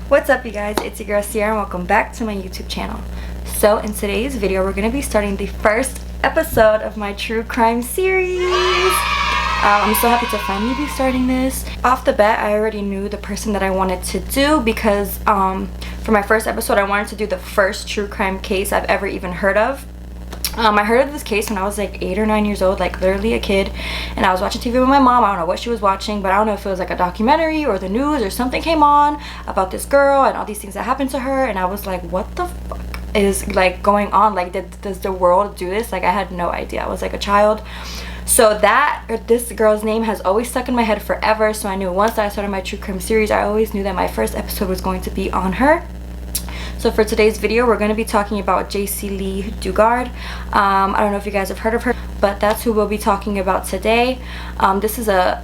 What's up, you guys? It's your girl Sierra and welcome back to my YouTube channel. So in today's video we're going to be starting the first episode of my true crime series. I'm so happy to finally be starting this. Off the bat, I already knew the person that I wanted to do because for my first episode I wanted to do the first true crime case I've ever even heard of. I heard of this case when I was like 8 or 9 years old, like literally a kid, and I was watching TV with my mom. I don't know what she was watching, but I don't know if it was like a documentary or the news or something came on about this girl and all these things that happened to her, and I was like, what the fuck is like going on? Like, does the world do this? Like, I had no idea. I was like a child. So this girl's name has always stuck in my head forever, so I knew once I started my true crime series, I always knew that my first episode was going to be on her. So for today's video, we're going to be talking about Jaycee Lee Dugard. I don't know if you guys have heard of her, but that's who we'll be talking about today. This is I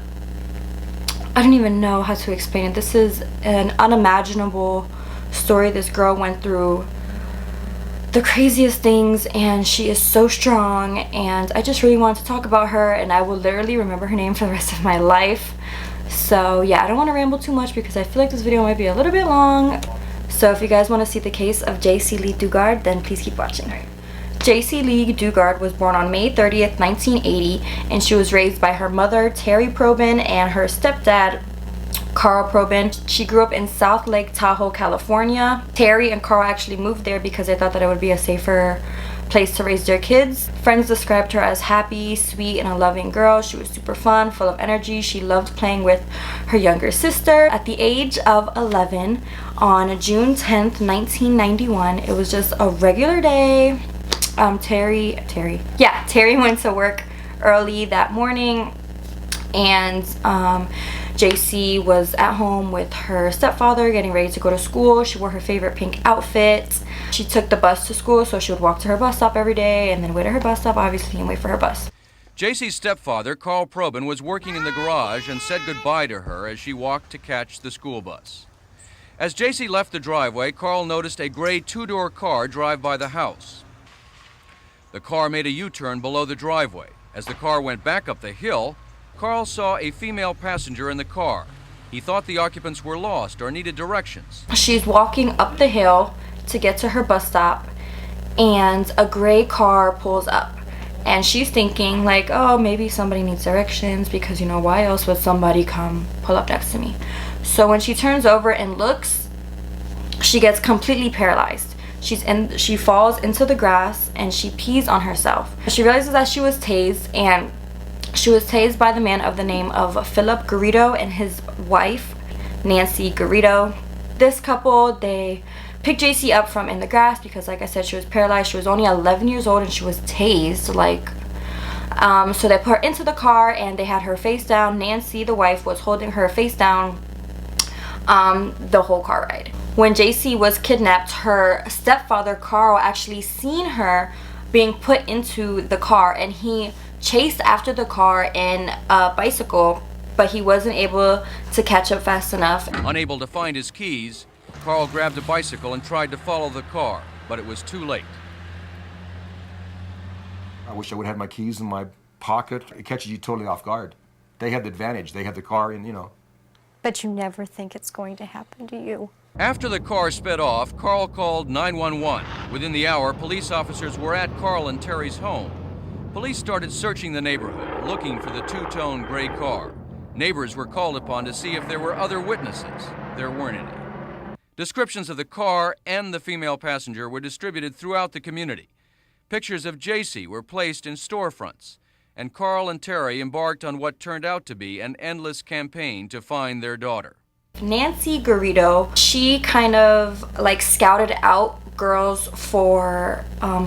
don't even know how to explain it. This is an unimaginable story. This girl went through the craziest things and she is so strong, and I just really wanted to talk about her, and I will literally remember her name for the rest of my life. So yeah, I don't want to ramble too much because I feel like this video might be a little bit long. So if you guys want to see the case of Jaycee Lee Dugard, then please keep watching. Jaycee Lee Dugard was born on May 30th, 1980, and she was raised by her mother, Terry Probin, and her stepdad, Carl Probin. She grew up in South Lake Tahoe, California. Terry and Carl actually moved there because they thought that it would be a safer place to raise their kids. Friends described her as happy, sweet, and a loving girl. She was super fun, full of energy. She loved playing with her younger sister. At the age of 11, on June 10th, 1991, it was just a regular day. Terry went to work early that morning, and Jaycee was at home with her stepfather getting ready to go to school. She wore her favorite pink outfit. She took the bus to school, so she would walk to her bus stop every day and then wait at her bus stop, obviously, and wait for her bus. Jaycee's stepfather, Carl Probin, was working in the garage and said goodbye to her as she walked to catch the school bus. As Jaycee left the driveway, Carl noticed a gray two-door car drive by the house. The car made a U-turn below the driveway. As the car went back up the hill, Carl saw a female passenger in the car. He thought the occupants were lost or needed directions. She's walking up the hill to get to her bus stop, and a gray car pulls up, and she's thinking like, oh, maybe somebody needs directions, because you know, why else would somebody come pull up next to me? So when she turns over and looks, she gets completely paralyzed. She falls into the grass and she pees on herself. She realizes that she was tased, and she was tased by the man of the name of Philip Garrido and his wife, Nancy Garrido. This couple, they picked Jaycee up from in the grass because, like I said, she was paralyzed. She was only 11 years old and she was tased. So they put her into the car and they had her face down. Nancy, the wife, was holding her face down the whole car ride. When Jaycee was kidnapped, her stepfather, Carl, actually seen her being put into the car, and he chased after the car in a bicycle, but he wasn't able to catch up fast enough. Unable to find his keys, Carl grabbed a bicycle and tried to follow the car, but it was too late. I wish I would have had my keys in my pocket. It catches you totally off guard. They had the advantage. They had the car, and you know. But you never think it's going to happen to you. After the car sped off, Carl called 911. Within the hour, police officers were at Carl and Terry's home. Police started searching the neighborhood, looking for the two-tone gray car. Neighbors were called upon to see if there were other witnesses. There weren't any. Descriptions of the car and the female passenger were distributed throughout the community. Pictures of Jaycee were placed in storefronts, and Carl and Terry embarked on what turned out to be an endless campaign to find their daughter. Nancy Garrido, she kind of like scouted out girls for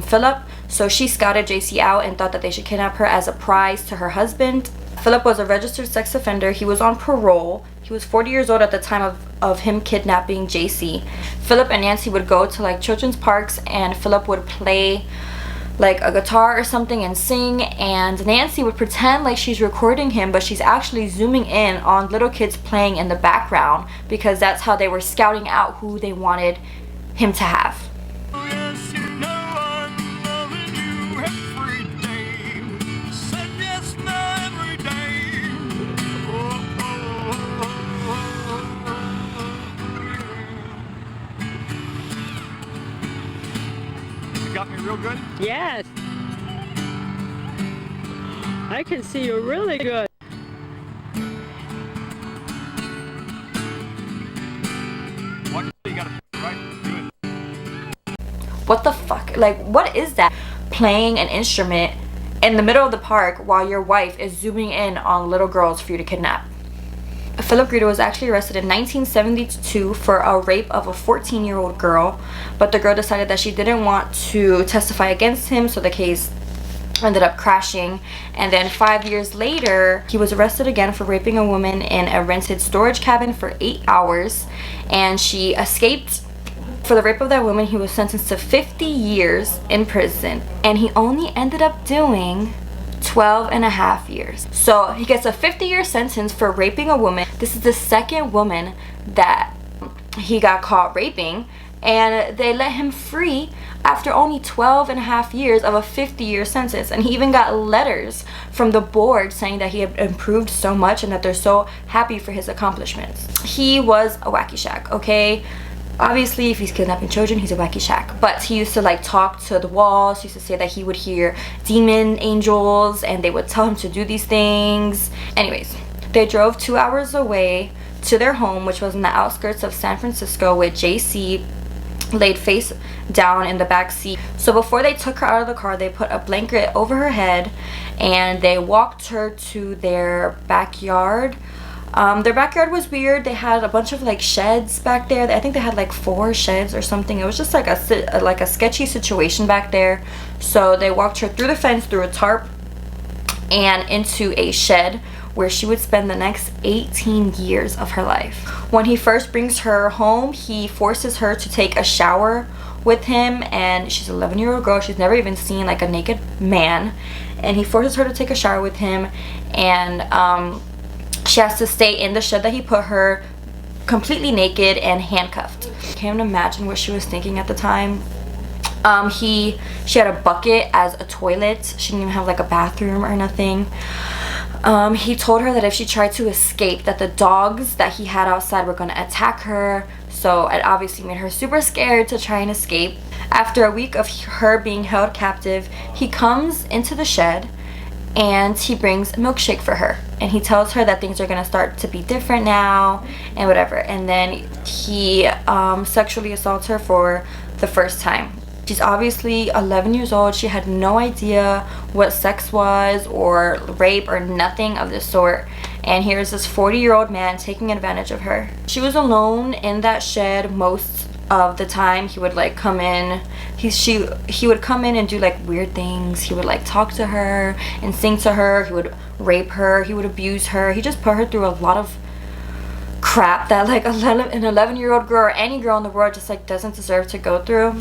Philip. So she scouted Jaycee out and thought that they should kidnap her as a prize to her husband. Philip was a registered sex offender. He was on parole. He was 40 years old at the time of him kidnapping Jaycee. Philip and Nancy would go to like children's parks, and Philip would play like a guitar or something and sing, and Nancy would pretend like she's recording him, but she's actually zooming in on little kids playing in the background, because that's how they were scouting out who they wanted him to have. got me real good? Yes. I can see you really good. What you gotta right? Do it. What the fuck? Like, what is that? Playing an instrument in the middle of the park while your wife is zooming in on little girls for you to kidnap. Philip Garrido was actually arrested in 1972 for a rape of a 14-year-old girl, but the girl decided that she didn't want to testify against him, so the case ended up crashing. And then 5 years later, he was arrested again for raping a woman in a rented storage cabin for 8 hours, and she escaped. For the rape of that woman, he was sentenced to 50 years in prison, and he only ended up doing 12.5 years. So he gets a 50-year sentence for raping a woman. This is the second woman that he got caught raping, and they let him free after only 12.5 years of a 50-year sentence. And he even got letters from the board saying that he had improved so much and that they're so happy for his accomplishments. He was a wacky shack, okay? Obviously, if he's kidnapping children, he's a wacky shack. But he used to like talk to the walls. He used to say that he would hear demon angels and they would tell him to do these things. Anyways, they drove 2 hours away to their home, which was in the outskirts of San Francisco, with Jaycee laid face down in the back seat. So before they took her out of the car, they put a blanket over her head and they walked her to their backyard. Their backyard was weird. They had a bunch of like sheds back there. I think they had like 4 sheds or something. It was just like a sketchy situation back there. So they walked her through the fence, through a tarp, and into a shed where she would spend the next 18 years of her life. When he first brings her home, he forces her to take a shower with him, and she's an 11-year-old girl. She's never even seen like a naked man, and he forces her to take a shower with him, and she has to stay in the shed that he put her, completely naked and handcuffed. I can't imagine what she was thinking at the time. She had a bucket as a toilet. She didn't even have like a bathroom or nothing. He told her that if she tried to escape, that the dogs that he had outside were going to attack her. So it obviously made her super scared to try and escape. After a week of her being held captive, he comes into the shed and he brings a milkshake for her, and he tells her that things are gonna start to be different now and whatever. And then he sexually assaults her for the first time. She's obviously 11 years old. She had no idea what sex was or rape or nothing of the sort, and here's this 40-year-old man taking advantage of her. She was alone in that shed most of the time. He would like come in, he would come in and do like weird things. He would like talk to her and sing to her. He would rape her, he would abuse her. He just put her through a lot of crap that like an 11-year-old girl or any girl in the world just like doesn't deserve to go through.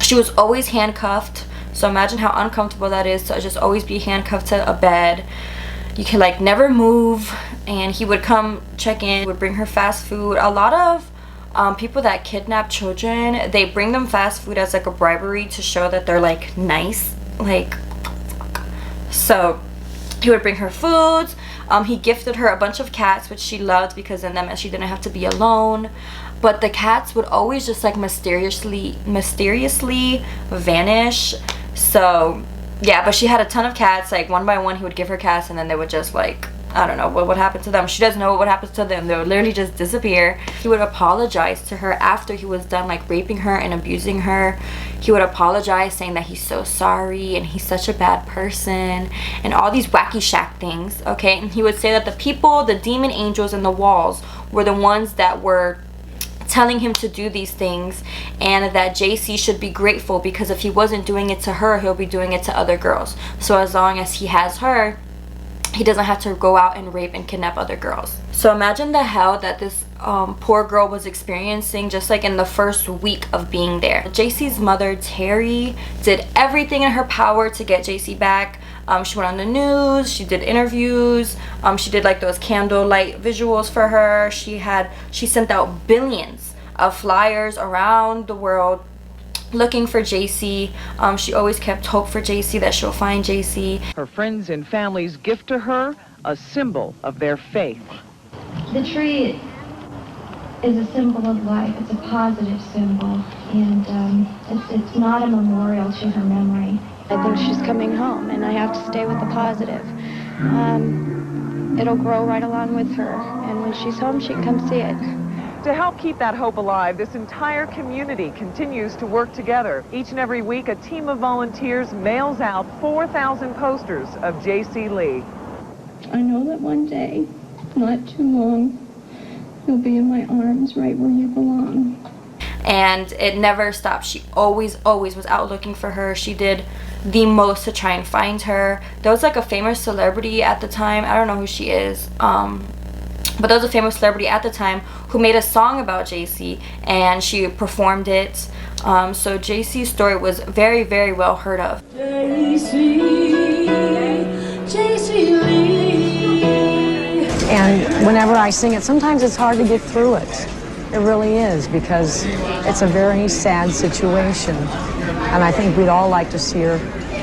She was always handcuffed, so imagine how uncomfortable that is to just always be handcuffed to a bed. You can like never move. And he would come check in, would bring her fast food. A lot of people that kidnap children, they bring them fast food as like a bribery to show that they're like nice, like. So he would bring her foods. He gifted her a bunch of cats, which she loved because in them she didn't have to be alone. But the cats would always just like mysteriously vanish. So yeah, but she had a ton of cats. Like one by one he would give her cats, and then they would just like, I don't know what would happen to them. She doesn't know what happens to them. They would literally just disappear. He would apologize to her after he was done like raping her and abusing her. He would apologize, saying that he's so sorry and he's such a bad person and all these wacky shack things, okay? And he would say that the people, the demon angels in the walls, were the ones that were telling him to do these things, and that Jaycee should be grateful because if he wasn't doing it to her, he'll be doing it to other girls. So as long as he has her, he doesn't have to go out and rape and kidnap other girls. So imagine the hell that this poor girl was experiencing just like in the first week of being there. Jaycee's mother, Terry, did everything in her power to get Jaycee back. She went on the news, she did interviews, she did like those candlelight visuals for her. She sent out billions of flyers around the world looking for Jaycee. She always kept hope for Jaycee, that she'll find Jaycee. Her friends and families gift to her a symbol of their faith. The tree is a symbol of life. It's a positive symbol, and it's not a memorial to her memory. I think she's coming home, and I have to stay with the positive. It'll grow right along with her, and when she's home, she can come see it. To help keep that hope alive, this entire community continues to work together. Each and every week, a team of volunteers mails out 4,000 posters of Jaycee Lee. I know that one day, not too long, you'll be in my arms right where you belong. And it never stopped. She always was out looking for her. She did the most to try and find her. There was like a famous celebrity at the time, I don't know who she is, but there was a famous celebrity at the time who made a song about Jaycee, and she performed it. So Jaycee's story was very, very well heard of. Jaycee Lee. And whenever I sing it, sometimes it's hard to get through it. It really is, because it's a very sad situation. And I think we'd all like to see her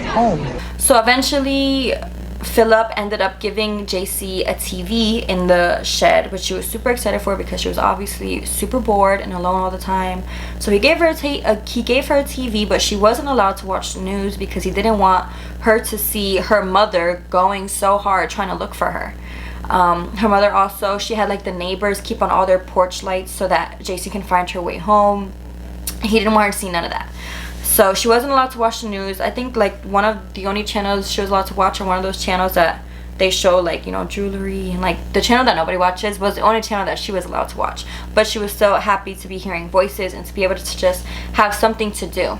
home. So eventually, Philip ended up giving Jaycee a TV in the shed, which she was super excited for because she was obviously super bored and alone all the time. So he gave her a TV, but she wasn't allowed to watch the news because he didn't want her to see her mother going so hard trying to look for her. Her mother also, she had like the neighbors keep on all their porch lights so that Jaycee can find her way home. He didn't want her to see none of that. So she wasn't allowed to watch the news. I think like one of the only channels she was allowed to watch, or one of those channels that they show like, you know, jewelry, and like the channel that nobody watches was the only channel that she was allowed to watch. But she was so happy to be hearing voices and to be able to just have something to do.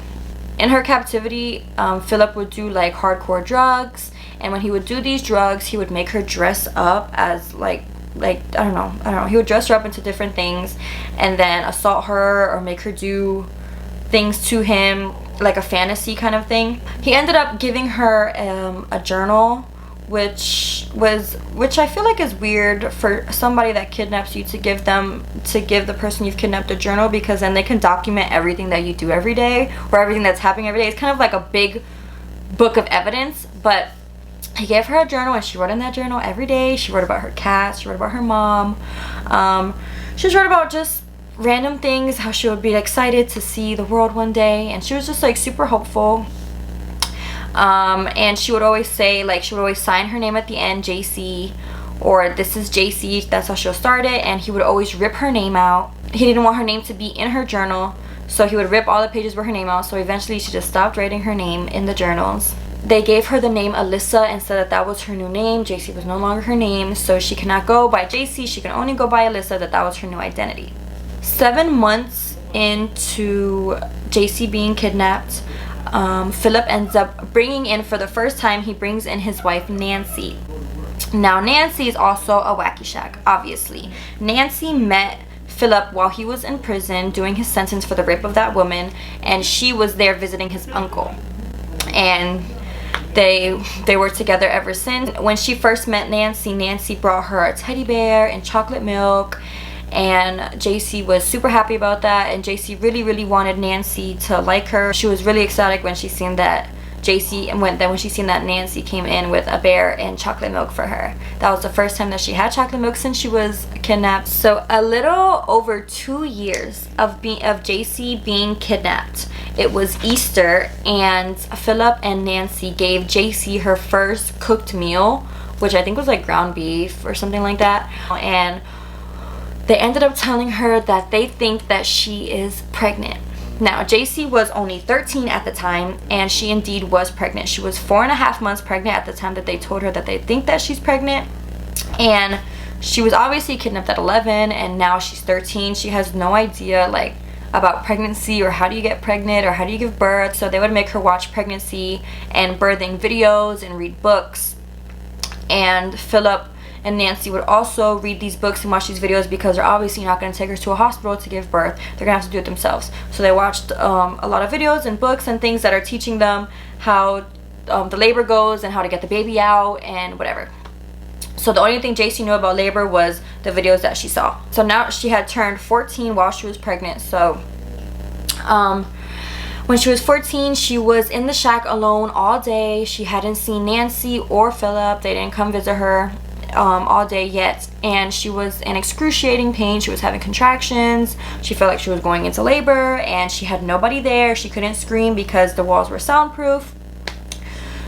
In her captivity, Philip would do like hardcore drugs, and when he would do these drugs, he would make her dress up as like I don't know, he would dress her up into different things and then assault her or make her do things to him, like a fantasy kind of thing. He ended up giving her a journal, which I feel like is weird for somebody that kidnaps you to give the person you've kidnapped a journal, because then they can document everything that you do every day or everything that's happening every day. It's kind of like a big book of evidence. But he gave her a journal, and she wrote in that journal every day. She wrote about her cats, she wrote about her mom, she just wrote about just random things, how she would be excited to see the world one day, and she was just like super hopeful. And she would always say, like, she would always sign her name at the end, Jaycee, or this is Jaycee, that's how she'll start it. And he would always rip her name out. He didn't want her name to be in her journal, so he would rip all the pages with her name out. So eventually she just stopped writing her name in the journals. They gave her the name Alyssa and said that that was her new name. Jaycee was no longer her name, so she cannot go by Jaycee, she can only go by Alyssa, that was her new identity. 7 months into Jaycee being kidnapped, Philip ends up bringing in, for the first time, he brings in his wife Nancy. Now Nancy is also a wacky shack, obviously. Nancy met Philip while he was in prison doing his sentence for the rape of that woman, and she was there visiting his uncle. And they were together ever since. When she first met Nancy, Nancy brought her a teddy bear and chocolate milk, and Jaycee was super happy about that, and Jaycee really wanted Nancy to like her. She was really ecstatic when she seen that when she seen that Nancy came in with a bear and chocolate milk for her. That was the first time that she had chocolate milk since she was kidnapped. So a little over 2 years of Jaycee being kidnapped. It was Easter, and Philip and Nancy gave Jaycee her first cooked meal, which I think was like ground beef or something like that. And they ended up telling her that they think that she is pregnant. Now, Jaycee was only 13 at the time, and she indeed was pregnant. She was 4.5 months pregnant at the time that they told her that they think that she's pregnant. And she was obviously kidnapped at 11, and now she's 13. She has no idea, like, about pregnancy or how do you get pregnant or how do you give birth. So they would make her watch pregnancy and birthing videos and read books. And Philip and Nancy would also read these books and watch these videos because they're obviously not going to take her to a hospital to give birth. They're going to have to do it themselves. So they watched a lot of videos and books and things that are teaching them how the labor goes and how to get the baby out and whatever. So the only thing Jaycee knew about labor was the videos that she saw. So now she had turned 14 while she was pregnant. So when she was 14, she was in the shack alone all day. She hadn't seen Nancy or Philip. They didn't come visit her. all day yet, and she was in excruciating pain. She was having contractions. She felt like she was going into labor, and she had nobody there. She couldn't scream because the walls were soundproof.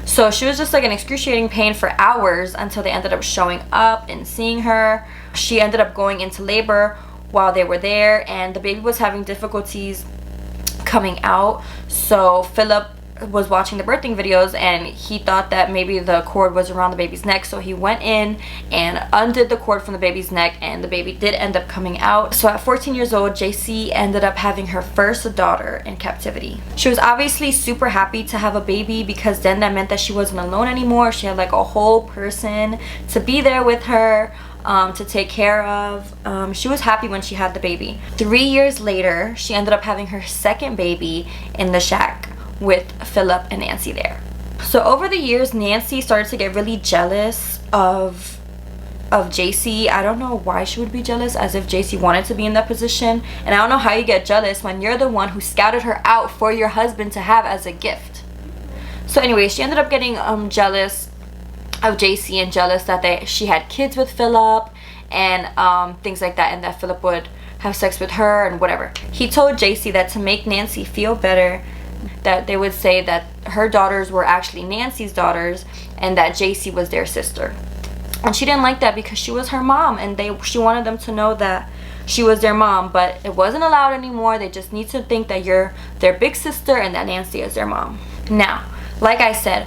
So she was just like in excruciating pain for hours until they ended up showing up and seeing her. She ended up going into labor while they were there, and the baby was having difficulties coming out. So Philip was watching the birthing videos, and he thought that maybe the cord was around the baby's neck, so he went in and undid the cord from the baby's neck, and the baby did end up coming out. So at 14 years old, Jaycee ended up having her first daughter in captivity. She was obviously super happy to have a baby, because then that meant that she wasn't alone anymore. She had like a whole person to be there with her, to take care of. She was happy when she had the baby. 3 years later, she ended up having her second baby in the shack with Philip and Nancy there. So over the years, Nancy started to get really jealous of Jaycee. I don't know why she would be jealous, as if Jaycee wanted to be in that position. And I don't know how you get jealous when you're the one who scouted her out for your husband to have as a gift. So anyway, she ended up getting jealous of Jaycee, and jealous that she had kids with Philip and things like that, and that Philip would have sex with her and whatever. He told Jaycee that to make Nancy feel better, that they would say that her daughters were actually Nancy's daughters and that Jaycee was their sister. And she didn't like that, because she was her mom, and she wanted them to know that she was their mom, but it wasn't allowed anymore. They just need to think that you're their big sister and that Nancy is their mom. Now, like I said,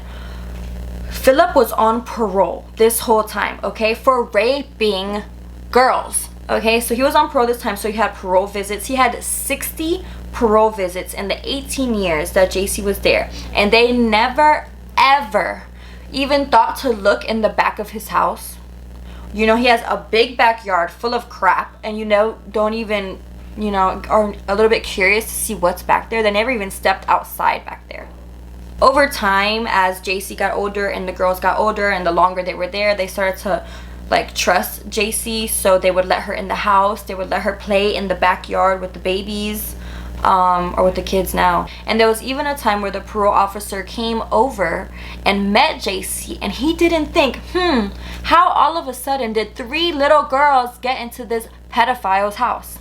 Philip was on parole this whole time, okay, for raping girls. Okay, so he was on parole this time, so he had parole visits. He had 60 parole visits in the 18 years that Jaycee was there, and they never ever even thought to look in the back of his house. You know, he has a big backyard full of crap, and don't even, are a little bit curious to see what's back there. They never even stepped outside back there. Over time, as Jaycee got older and the girls got older, and the longer they were there, they started to like trust Jaycee, so they would let her in the house. They would let her play in the backyard with the babies, or with the kids now. And there was even a time where the parole officer came over and met Jaycee, and he didn't think, how all of a sudden did 3 little girls get into this pedophile's house?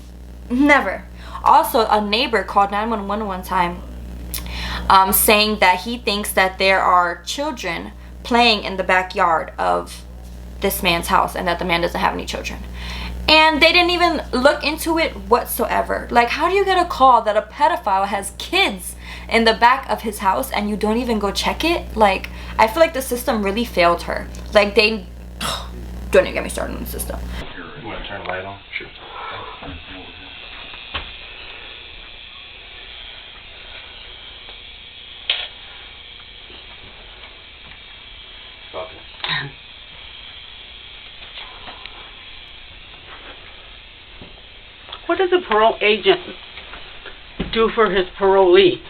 Never. Also, a neighbor called 911 one time, saying that he thinks that there are children playing in the backyard of this man's house, and that the man doesn't have any children. And they didn't even look into it whatsoever. Like, how do you get a call that a pedophile has kids in the back of his house and you don't even go check it? Like, I feel like the system really failed her. Like, they don't even get me started on the system. You want to turn the light on? Sure. Okay. What does a parole agent do for his parolee,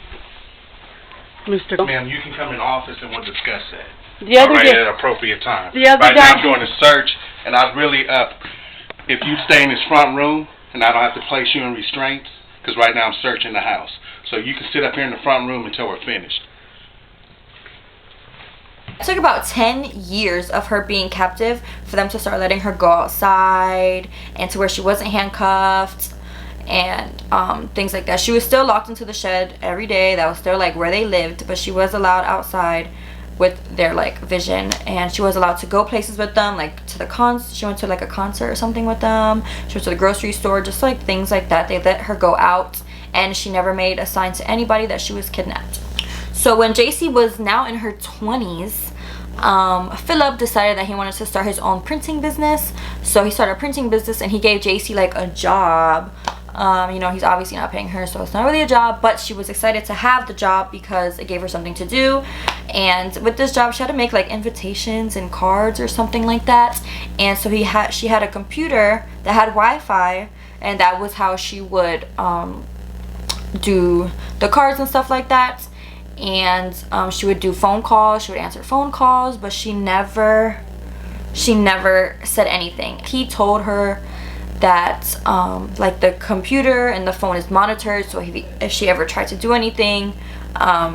Mr. Ma'am, you can come in office and we'll discuss that. The other right, day, at an appropriate time. The other right day, now I'm doing a search, and I'd really if you stay in this front room, and I don't have to place you in restraints, because right now I'm searching the house. So you can sit up here in the front room until we're finished. It took about 10 years of her being captive for them to start letting her go outside, and to where she wasn't handcuffed and things like that. She was still locked into the shed every day. That was still like where they lived, but she was allowed outside with their like vision, and she was allowed to go places with them, like to the she went to like a concert or something with them. She went to the grocery store, just like things like that. They let her go out, and she never made a sign to anybody that she was kidnapped. So when Jaycee was now in her 20s, Philip decided that he wanted to start his own printing business. So he started a printing business, and he gave Jaycee like a job. You know, he's obviously not paying her, so it's not really a job, but she was excited to have the job because it gave her something to do. And with this job, she had to make like invitations and cards or something like that. And so she had a computer that had Wi-Fi, and that was how she would do the cards and stuff like that. And she would do phone calls, she would answer phone calls, but she never said anything. He told her that like the computer and the phone is monitored, so if she ever tried to do anything,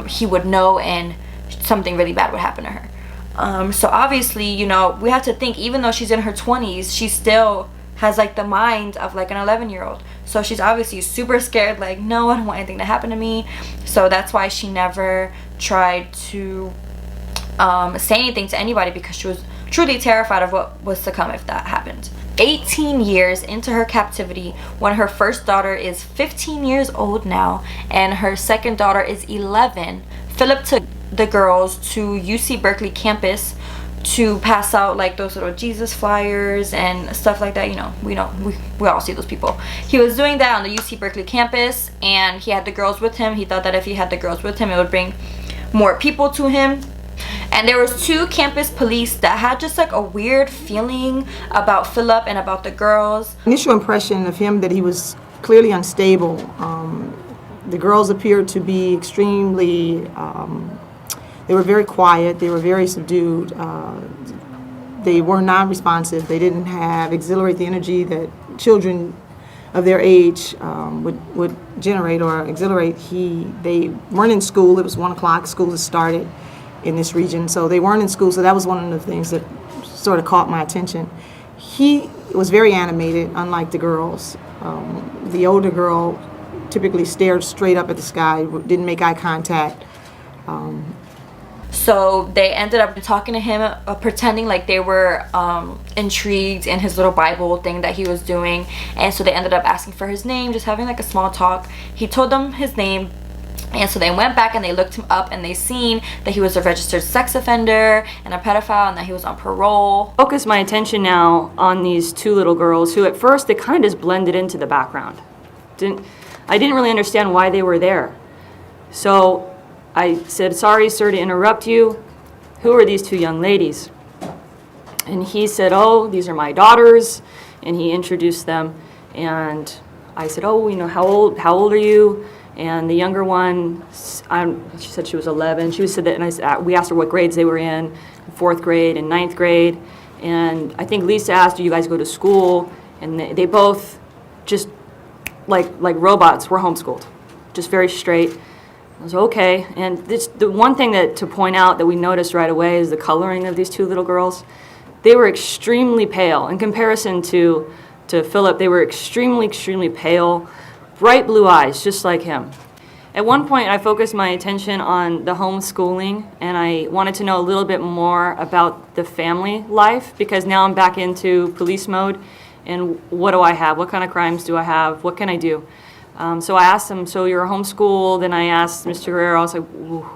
he would know, and something really bad would happen to her. So obviously, you know, we have to think, even though she's in her 20s, she still has like the mind of like an 11-year-old. So she's obviously super scared, like, no, I don't want anything to happen to me. So that's why she never tried to say anything to anybody, because she was truly terrified of what was to come if that happened. 18 years into her captivity, when her first daughter is 15 years old now and her second daughter is 11, Philip took the girls to UC Berkeley campus to pass out like those little Jesus flyers and stuff like that. You know, we all see those people. He was doing that on the UC Berkeley campus, and he had the girls with him. He thought that if he had the girls with him, it would bring more people to him. And there was 2 campus police that had just like a weird feeling about Philip and about the girls. Initial impression of him that he was clearly unstable. The girls appeared to be extremely, they were very quiet, they were very subdued, they were non-responsive, they didn't exhilarate the energy that children of their age would generate or exhilarate. They weren't in school. It was 1 o'clock, school had started in this region, so they weren't in school, so that was one of the things that sort of caught my attention. He was very animated, unlike the girls. The older girl typically stared straight up at the sky, didn't make eye contact. So they ended up talking to him, pretending like they were intrigued in his little Bible thing that he was doing. And so they ended up asking for his name, just having like a small talk. He told them his name. And so they went back and they looked him up, and they seen that he was a registered sex offender and a pedophile, and that he was on parole. Focus my attention now on these 2 little girls who at first they kind of just blended into the background. I didn't really understand why they were there. So I said, sorry, sir, to interrupt you. Who are these 2 young ladies? And he said, oh, these are my daughters. And he introduced them. And I said, oh, you know, how old are you? And the younger one, she said she was 11. She said that, and we asked her what grades they were in, 4th grade and 9th grade. And I think Lisa asked, do you guys go to school? And they both just, like robots, were homeschooled. Just very straight. I was okay. And the one thing to point out that we noticed right away is the coloring of these 2 little girls. They were extremely pale. In comparison to Philip, they were extremely pale. Bright blue eyes, just like him. At one point, I focused my attention on the homeschooling, and I wanted to know a little bit more about the family life, because now I'm back into police mode, and what do I have? What kind of crimes do I have? What can I do? So I asked him, so you're homeschooled? And I asked Mr. Garrido, I was like,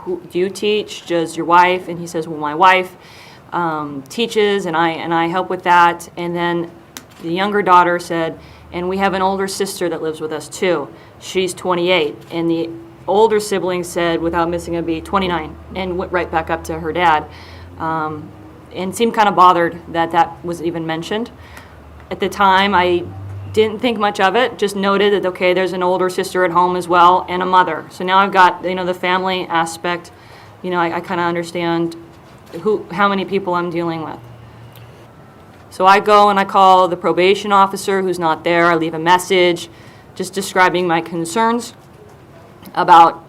who do you teach? Does your wife? And he says, well, my wife teaches, and I help with that. And then the younger daughter said, and we have an older sister that lives with us too. She's 28. And the older sibling said, without missing a beat, 29, and went right back up to her dad. And seemed kind of bothered that was even mentioned. At the time, I didn't think much of it, just noted that, okay, there's an older sister at home as well, and a mother. So now I've got, you know, the family aspect. You know, I kind of understand how many people I'm dealing with. So I go and I call the probation officer who's not there. I leave a message just describing my concerns about,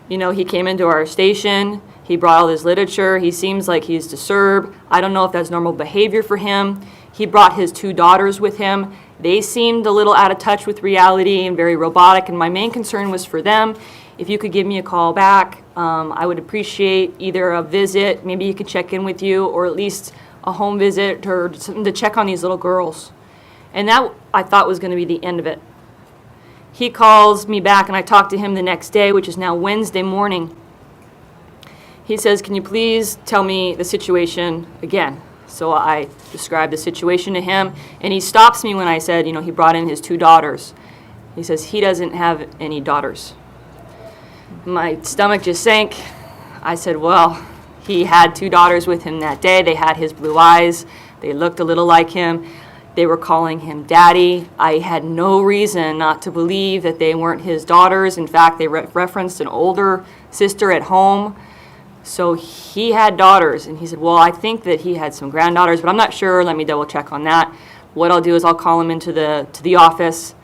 you know, he came into our station, he brought all his literature, he seems like he's disturbed. I don't know if that's normal behavior for him. He brought his 2 daughters with him. They seemed a little out of touch with reality and very robotic, and my main concern was for them. If you could give me a call back, I would appreciate either a visit, maybe he could check in with you, or at least a home visit or something to check on these little girls. And that, I thought, was going to be the end of it. He calls me back, and I talk to him the next day, which is now Wednesday morning. He says, can you please tell me the situation again? So I described the situation to him, and he stops me when I said, you know, he brought in his 2 daughters. He says, he doesn't have any daughters. My stomach just sank. I said, well, he had 2 daughters with him that day. They had his blue eyes. They looked a little like him. They were calling him daddy. I had no reason not to believe that they weren't his daughters. In fact, they referenced an older sister at home. So he had daughters, and he said, well, I think that he had some granddaughters, but I'm not sure. Let me double check on that. What I'll do is I'll call him into the office,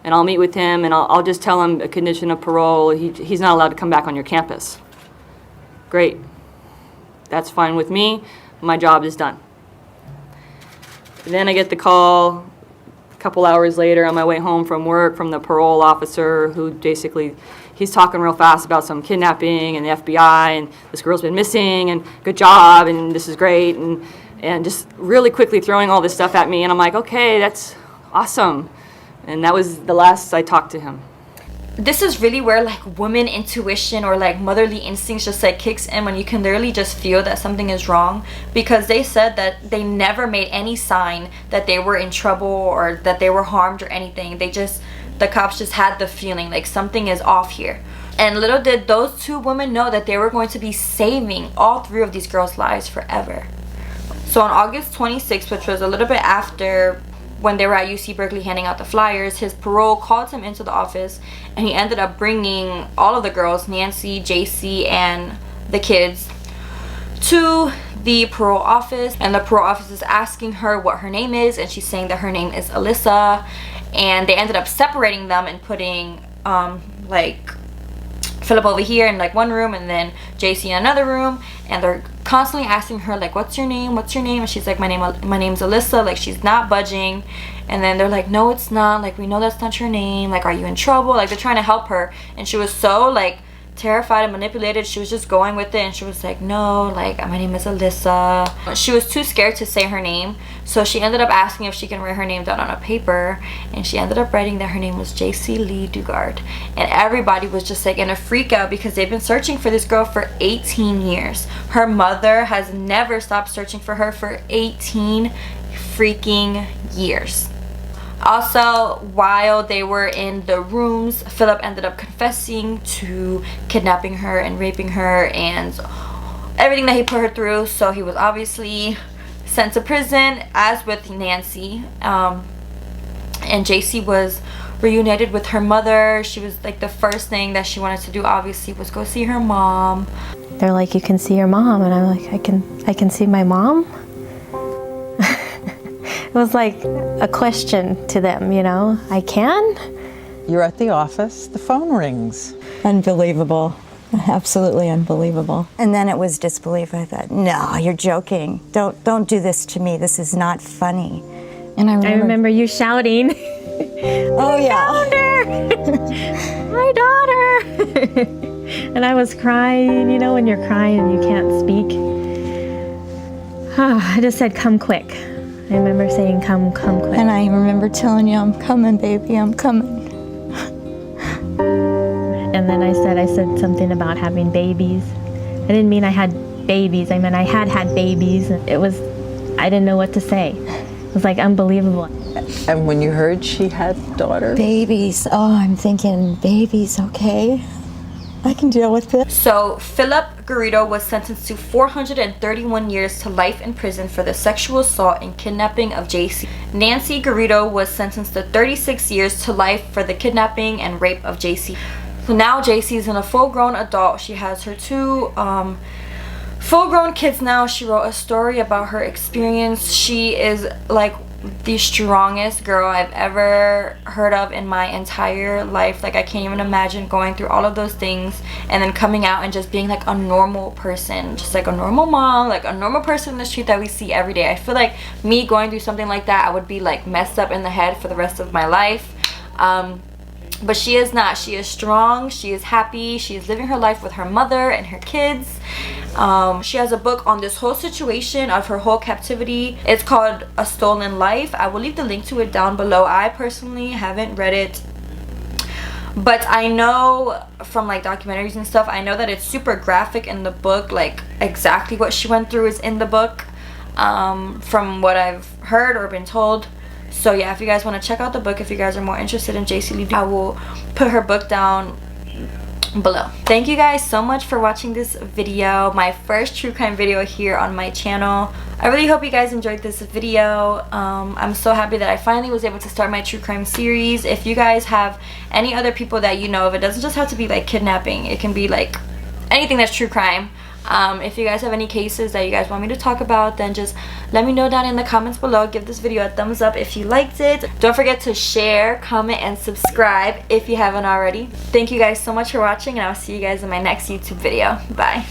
and I'll meet with him, and I'll just tell him a condition of parole. He's not allowed to come back on your campus. Great. That's fine with me. my job is done. Then I get the call a couple hours later on my way home from work from the parole officer, who basically, he's talking real fast about some kidnapping and the FBI, and this girl's been missing, and good job, and this is great, and just really quickly throwing all this stuff at me. And I'm like, okay, that's awesome. And that was the last I talked to him. This is really where like woman intuition or like motherly instincts just like kicks in, when you can literally just feel that something is wrong, because they said that they never made any sign that they were in trouble or that they were harmed or anything. The cops just had the feeling like something is off here. And little did those two women know that they were going to be saving all three of these girls' lives forever. So on August 26th, which was a little bit after when they were at UC Berkeley handing out the flyers, his parole called him into the office, and he ended up bringing all of the girls, Nancy, Jaycee, and the kids, to the parole office. And the parole office is asking her what her name is, and she's saying that her name is Alyssa. And they ended up separating them and putting like Philip over here in like one room, and then Jaycee in another room. And they're constantly asking her like, what's your name, what's your name? And she's like, my name's Alyssa. Like, she's not budging. And then they're like, no, it's not, like, we know that's not your name, like, are you in trouble? Like, they're trying to help her, and she was so like terrified and manipulated. She was just going with it, and she was like, no, like, my name is Alyssa. She was too scared to say her name, so she ended up asking if she can write her name down on a paper, and she ended up writing that her name was Jaycee Lee Dugard. And everybody was just like in a freak out, because they've been searching for this girl for 18 years. Her mother has never stopped searching for her for 18 freaking years. Also, while they were in the rooms, Philip ended up confessing to kidnapping her and raping her and everything that he put her through. So he was obviously sent to prison, as with Nancy. And Jaycee was reunited with her mother. She was like, the first thing that she wanted to do obviously was go see her mom. They're like, you can see your mom, and I'm like, I can see my mom? It was like a question to them, you know, I can? You're at the office, the phone rings. Unbelievable, absolutely unbelievable. And then it was disbelief. I thought, no, you're joking. Don't do this to me. This is not funny. And I remember you shouting, oh yeah, my daughter. And I was crying, you know, when you're crying and you can't speak. I just said, come quick. I remember saying, come quick. And I remember telling you, I'm coming, baby, I'm coming. And then I said something about having babies. I didn't mean I had babies. I meant I had babies. I didn't know what to say. It was like unbelievable. And when you heard she had daughters? Babies, oh, I'm thinking, babies, okay. I can deal with this. So Philip Garrido was sentenced to 431 years to life in prison for the sexual assault and kidnapping of Jaycee. Nancy Garrido was sentenced to 36 years to life for the kidnapping and rape of Jaycee. So now Jaycee's a full-grown adult. She has her two full-grown kids now. She wrote a story about her experience. She is like the strongest girl I've ever heard of in my entire life. Like, I can't even imagine going through all of those things and then coming out and just being like a normal person, just like a normal mom, like a normal person in the street that we see every day. I feel like me going through something like that, I would be like messed up in the head for the rest of my life. But she is not. She is strong. She is happy. She is living her life with her mother and her kids. She has a book on this whole situation of her whole captivity. It's called A Stolen Life. I will leave the link to it down below. I personally haven't read it, but I know from like documentaries and stuff, I know that it's super graphic in the book. Like, exactly what she went through is in the book, from what I've heard or been told. So yeah, if you guys want to check out the book, if you guys are more interested in Jaycee Lee, I will put her book down below. Thank you guys so much for watching this video, my first true crime video here on my channel. I really hope you guys enjoyed this video. I'm so happy that I finally was able to start my true crime series. If you guys have any other people that you know of, it doesn't just have to be like kidnapping, it can be like anything that's true crime. If you guys have any cases that you guys want me to talk about, then just let me know down in the comments below. Give this video a thumbs up if you liked it. Don't forget to share, comment, and subscribe if you haven't already. Thank you guys so much for watching, and I'll see you guys in my next YouTube video. Bye.